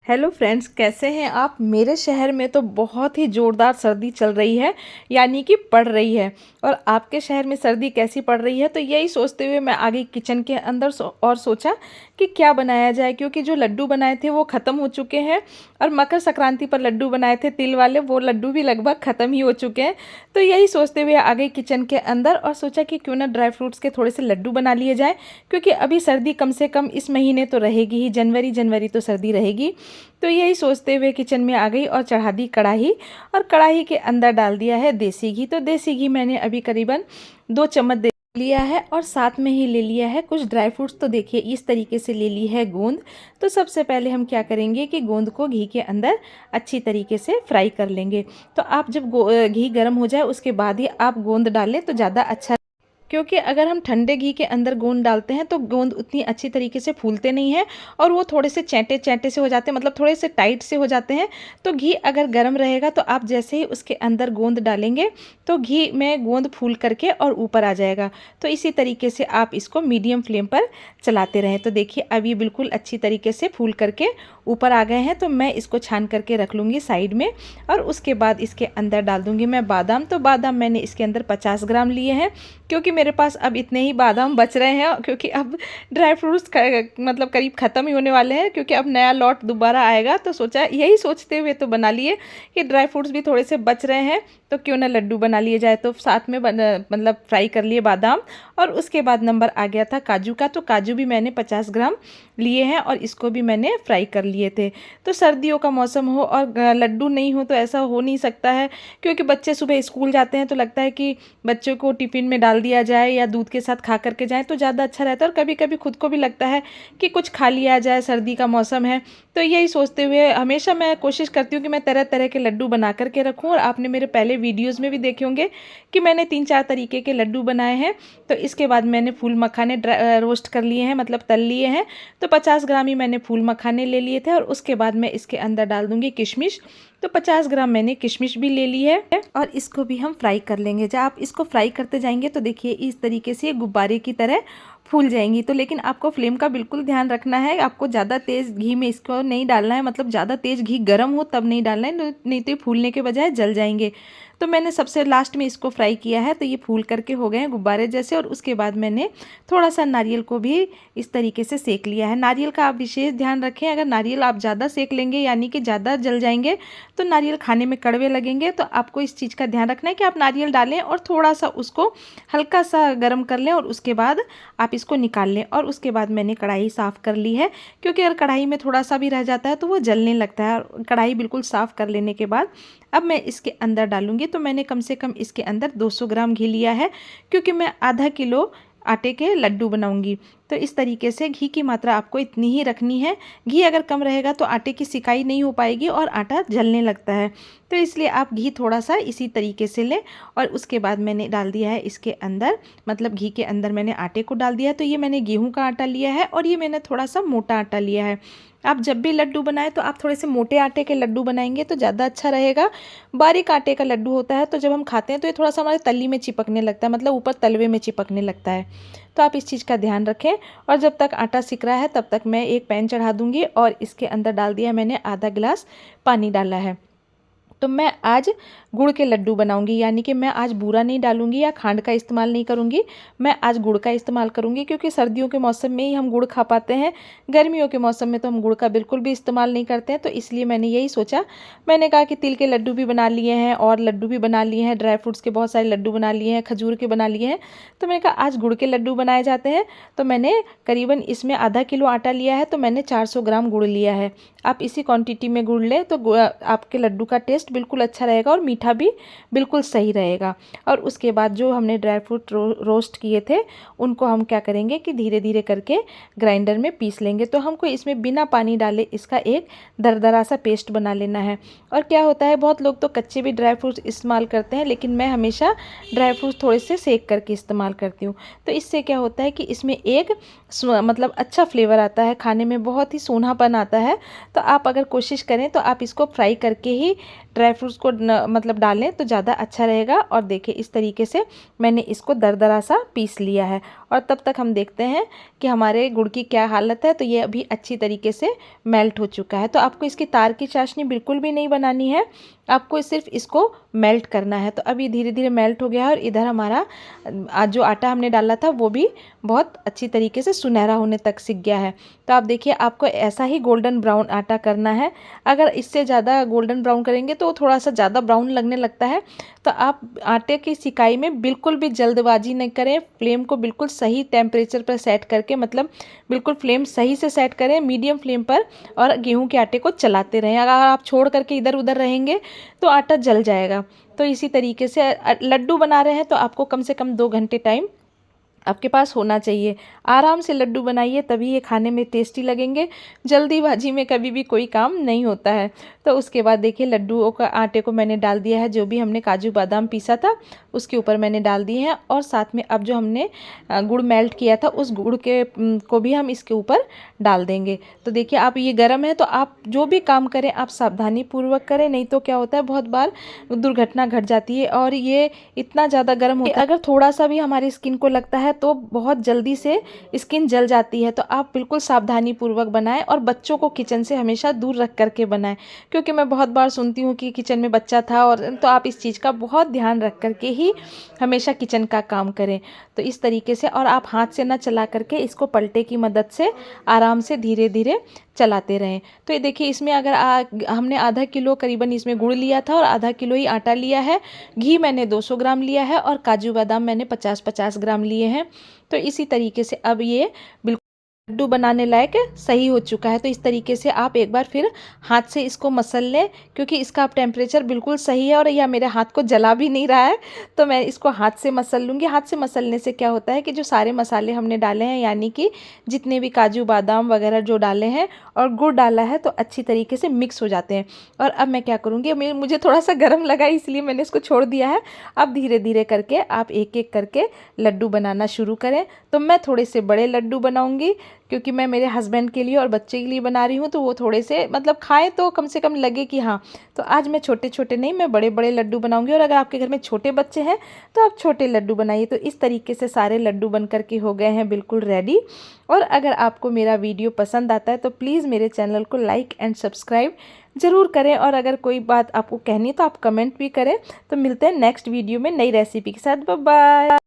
Hello friends, कैसे हैं आप। मेरे शहर में तो बहुत ही ज़ोरदार सर्दी चल रही है, यानी कि पड़ रही है। और आपके शहर में सर्दी कैसी पड़ रही है, तो यही सोचते हुए मैं आ गई किचन के अंदर और सोचा कि क्या बनाया जाए, क्योंकि जो लड्डू बनाए थे वो ख़त्म हो चुके हैं। और मकर संक्रांति पर लड्डू बनाए थे तिल वाले, वो लड्डू भी लगभग ख़त्म ही हो चुके हैं। तो यही सोचते हुए आ गई किचन के अंदर और सोचा कि क्यों ना ड्राई फ्रूट्स के थोड़े से लड्डू बना लिए जाए, क्योंकि अभी सर्दी कम से कम इस महीने तो रहेगी ही, जनवरी जनवरी तो सर्दी रहेगी। तो यही सोचते हुए किचन में आ गई और चढ़ा दी कढ़ाई। और कढ़ाई के अंदर डाल दिया है देसी घी। तो देसी घी मैंने अभी करीबन 2 चम्मच दे लिया है और साथ में ही ले लिया है कुछ ड्राई फ्रूट्स। तो देखिए इस तरीके से ले ली है गोंद। तो सबसे पहले हम क्या करेंगे कि गोंद को घी के अंदर अच्छी तरीके से फ्राई कर लेंगे। तो आप जब घी गर्म हो जाए उसके बाद ही आप गोंद डालें तो ज़्यादा अच्छा, क्योंकि अगर हम ठंडे घी के अंदर गोंद डालते हैं तो गोंद उतनी अच्छी तरीके से फूलते नहीं हैं और वो थोड़े से चैंटे चैंटे से हो जाते हैं, मतलब थोड़े से टाइट से हो जाते हैं। तो घी अगर गर्म रहेगा तो आप जैसे ही उसके अंदर गोंद डालेंगे तो घी में गोंद फूल करके और ऊपर आ जाएगा। तो इसी तरीके से आप इसको मीडियम फ्लेम पर चलाते रहें। तो देखिए अब ये बिल्कुल अच्छी तरीके से फूल करके ऊपर आ गए हैं। तो मैं इसको छान करके रख लूँगी साइड में और उसके बाद इसके अंदर डाल दूँगी मैं बादाम। तो बादाम मैंने इसके अंदर 50 ग्राम लिए हैं, क्योंकि मेरे पास अब इतने ही बादाम बच रहे हैं, क्योंकि अब ड्राई फ्रूट्स मतलब करीब ख़त्म ही होने वाले हैं, क्योंकि अब नया लॉट दोबारा आएगा। तो सोचा यही सोचते हुए तो बना लिए कि ड्राई फ्रूट्स भी थोड़े से बच रहे हैं तो क्यों ना लड्डू बना लिए जाए। तो साथ में मतलब फ्राई कर लिए बादाम। और उसके बाद नंबर आ गया था काजू का। तो काजू भी मैंने 50 ग्राम लिए हैं और इसको भी मैंने फ्राई कर लिए थे। तो सर्दियों का मौसम हो और लड्डू नहीं हो तो ऐसा हो नहीं सकता है, क्योंकि बच्चे सुबह स्कूल जाते हैं तो लगता है कि बच्चों को टिफ़िन में डाल दिया जाए या दूध के साथ खा करके जाएँ तो ज़्यादा अच्छा रहता है। और कभी कभी खुद को भी लगता है कि कुछ खा लिया जाए, सर्दी का मौसम है। तो यही सोचते हुए हमेशा मैं कोशिश करती हूँ कि मैं तरह तरह के लड्डू बना करके रखूँ। और आपने मेरे पहले वीडियोज़ में भी देखे होंगे कि मैंने 3-4 तरीके के लड्डू बनाए हैं। तो इसके बाद मैंने फूल मखाने रोस्ट कर लिए हैं, मतलब तल लिए हैं। तो 50 ग्राम ही मैंने फूल मखाने ले लिए थे और उसके बाद मैं इसके अंदर डाल दूँगी किशमिश। तो 50 ग्राम मैंने किशमिश भी ले ली है और इसको भी हम फ्राई कर लेंगे। जब आप इसको फ्राई करते जाएंगे तो देखिए इस तरीके से गुब्बारे की तरह फूल जाएंगी। तो लेकिन आपको फ्लेम का बिल्कुल ध्यान रखना है, आपको ज़्यादा तेज़ घी में इसको नहीं डालना है, मतलब ज़्यादा तेज़ घी गर्म हो तब नहीं डालना है, नहीं तो ये फूलने के बजाय जल जाएंगे। तो मैंने सबसे लास्ट में इसको फ्राई किया है। तो ये फूल करके हो गए हैं गुब्बारे जैसे। और उसके बाद मैंने थोड़ा सा नारियल को भी इस तरीके से सेक लिया है। नारियल का आप विशेष ध्यान रखें, अगर नारियल आप ज़्यादा सेक लेंगे यानी कि ज़्यादा जल जाएंगे तो नारियल खाने में कड़वे लगेंगे। तो आपको इस चीज़ का ध्यान रखना है कि आप नारियल डालें और थोड़ा सा उसको हल्का सा गर्म कर लें और उसके बाद आप इसको निकाल लें। और उसके बाद मैंने कढ़ाई साफ़ कर ली है, क्योंकि अगर कढ़ाई में थोड़ा सा भी रह जाता है तो वो जलने लगता है। और कढ़ाई बिल्कुल साफ़ कर लेने के बाद अब मैं इसके अंदर डालूंगी। तो मैंने कम से कम इसके अंदर 200 ग्राम घी लिया है, क्योंकि मैं आधा किलो आटे के लड्डू बनाऊंगी। तो इस तरीके से घी की मात्रा आपको इतनी ही रखनी है। घी अगर कम रहेगा तो आटे की सिकाई नहीं हो पाएगी और आटा जलने लगता है। तो इसलिए आप घी थोड़ा सा इसी तरीके से लें। और उसके बाद मैंने डाल दिया है इसके अंदर, मतलब घी के अंदर मैंने आटे को डाल दिया है। तो ये मैंने गेहूं का आटा लिया है और ये मैंने थोड़ा सा मोटा आटा लिया है। आप जब भी लड्डू बनाएं तो आप थोड़े से मोटे आटे के लड्डू बनाएंगे तो ज़्यादा अच्छा रहेगा। बारीक आटे का लड्डू होता है तो जब हम खाते हैं तो ये थोड़ा सा हमारे तली में चिपकने लगता है, मतलब ऊपर तलवे में चिपकने लगता है। तो आप इस चीज़ का ध्यान रखें। और जब तक आटा सिक रहा है तब तक मैं एक पैन चढ़ा दूंगी और इसके अंदर डाल दिया मैंने आधा गिलास पानी डाला है। तो मैं आज गुड़ के लड्डू बनाऊंगी, यानी कि मैं आज बूरा नहीं डालूंगी या खांड का इस्तेमाल नहीं करूंगी। मैं आज गुड़ का इस्तेमाल करूंगी, क्योंकि सर्दियों के मौसम में ही हम गुड़ खा पाते हैं। गर्मियों के मौसम में तो हम गुड़ का बिल्कुल भी इस्तेमाल नहीं करते हैं। तो इसलिए मैंने यही सोचा, मैंने कहा कि तिल के लड्डू भी बना लिए हैं और लड्डू भी बना लिए हैं, ड्राई फ्रूट्स के बहुत सारे लड्डू बना लिए हैं, खजूर के बना लिए हैं। तो मैंने कहा आज गुड़ के लड्डू बनाए जाते हैं। तो मैंने करीबन इसमें आधा किलो आटा लिया है, तो मैंने 400 ग्राम गुड़ लिया है। आप इसी क्वांटिटी में गुड़ लें तो आपके लड्डू का टेस्ट बिल्कुल अच्छा रहेगा और मीठा भी बिल्कुल सही रहेगा। और उसके बाद जो हमने ड्राई फ्रूट रोस्ट किए थे उनको हम क्या करेंगे कि धीरे धीरे करके ग्राइंडर में पीस लेंगे। तो हमको इसमें बिना पानी डाले इसका एक दरदरा सा पेस्ट बना लेना है। और क्या होता है, बहुत लोग तो कच्चे भी ड्राई फ्रूट्स इस्तेमाल करते हैं, लेकिन मैं हमेशा ड्राई फ्रूट्स थोड़े से सेक करके इस्तेमाल करती हूँ। तो इससे क्या होता है कि इसमें एक मतलब अच्छा फ्लेवर आता है, खाने में बहुत ही सोनापन आता है। तो आप अगर कोशिश करें तो आप इसको फ्राई करके ही ड्राई फ्रूट्स को मतलब डालें तो ज़्यादा अच्छा रहेगा। और देखिए इस तरीके से मैंने इसको दरदरा सा पीस लिया है। और तब तक हम देखते हैं कि हमारे गुड़ की क्या हालत है। तो ये अभी अच्छी तरीके से मेल्ट हो चुका है। तो आपको इसकी तार की चाशनी बिल्कुल भी नहीं बनानी है, आपको सिर्फ इसको मेल्ट करना है। तो अब ये धीरे धीरे मेल्ट हो गया है और इधर हमारा जो आटा हमने डाला था वो भी बहुत अच्छी तरीके से सुनहरा होने तक सीख गया है। तो आप देखिए, आपको ऐसा ही गोल्डन ब्राउन आटा करना है। अगर इससे ज़्यादा गोल्डन ब्राउन करेंगे तो थोड़ा सा ज़्यादा ब्राउन लगने लगता है। तो आप आटे की सिकाई में बिल्कुल भी जल्दबाजी नहीं करें, फ्लेम को बिल्कुल सही टेम्परेचर पर सेट करके, मतलब बिल्कुल फ्लेम सही से सेट करें मीडियम फ्लेम पर, और गेहूं के आटे को चलाते रहें। अगर आप छोड़ करके इधर उधर रहेंगे तो आटा जल जाएगा। तो इसी तरीके से लड्डू बना रहे हैं तो आपको कम से कम 2 घंटे टाइम आपके पास होना चाहिए। आराम से लड्डू बनाइए, तभी ये खाने में टेस्टी लगेंगे। जल्दीबाजी में कभी भी कोई काम नहीं होता है। तो उसके बाद देखिए, लड्डुओं का आटे को मैंने डाल दिया है, जो भी हमने काजू बादाम पीसा था उसके ऊपर मैंने डाल दिए हैं। और साथ में अब जो हमने गुड़ मेल्ट किया था उस गुड़ के को भी हम इसके ऊपर डाल देंगे। तो देखिए, आप ये गर्म है तो आप जो भी काम करें आप सावधानी पूर्वक करें, नहीं तो क्या होता है, बहुत बार दुर्घटना घट जाती है। और ये इतना ज़्यादा गर्म होता है, अगर थोड़ा सा भी हमारी स्किन को लगता है तो बहुत जल्दी से स्किन जल जाती है। तो आप बिल्कुल सावधानी पूर्वक बनाएं और बच्चों को किचन से हमेशा दूर रख करके बनाएं, क्योंकि मैं बहुत बार सुनती हूँ कि किचन में बच्चा था, और तो आप इस चीज़ का बहुत ध्यान रख करके ही हमेशा किचन का काम करें। तो इस तरीके से, और आप हाथ से ना चला करके इसको पलटे की मदद से आराम से धीरे धीरे चलाते रहें। तो ये देखिए, इसमें अगर हमने आधा किलो करीबन इसमें गुड़ लिया था और आधा किलो ही आटा लिया है। घी मैंने 200 ग्राम लिया है और काजू बादाम मैंने 50-50 ग्राम लिए हैं। तो इसी तरीके से अब ये बिल्कुल लड्डू बनाने लायक सही हो चुका है। तो इस तरीके से आप एक बार फिर हाथ से इसको मसल लें, क्योंकि इसका अब टेम्परेचर बिल्कुल सही है और यह मेरे हाथ को जला भी नहीं रहा है। तो मैं इसको हाथ से मसल लूँगी। हाथ से मसलने से क्या होता है कि जो सारे मसाले हमने डाले हैं, यानी कि जितने भी काजू बादाम वगैरह जो डाले हैं और गुड़ डाला है, तो अच्छी तरीके से मिक्स हो जाते हैं। और अब मैं क्या करूँगी, मुझे थोड़ा सा गर्म लगा इसलिए मैंने इसको छोड़ दिया है। अब धीरे धीरे करके आप एक एक करके लड्डू बनाना शुरू करें। तो मैं थोड़े से बड़े लड्डू बनाऊँगी, क्योंकि मैं मेरे हस्बैंड के लिए और बच्चे के लिए बना रही हूँ, तो वो थोड़े से मतलब खाएं तो कम से कम लगे कि हाँ। तो आज मैं छोटे छोटे नहीं, मैं बड़े बड़े लड्डू बनाऊंगी। और अगर आपके घर में छोटे बच्चे हैं तो आप छोटे लड्डू बनाइए। तो इस तरीके से सारे लड्डू बन करके हो गए हैं बिल्कुल रेडी। और अगर आपको मेरा वीडियो पसंद आता है तो प्लीज़ मेरे चैनल को लाइक एंड सब्सक्राइब ज़रूर करें। और अगर कोई बात आपको कहनी है तो आप कमेंट भी करें। तो मिलते हैं नेक्स्ट वीडियो में नई रेसिपी के साथ। Bye bye.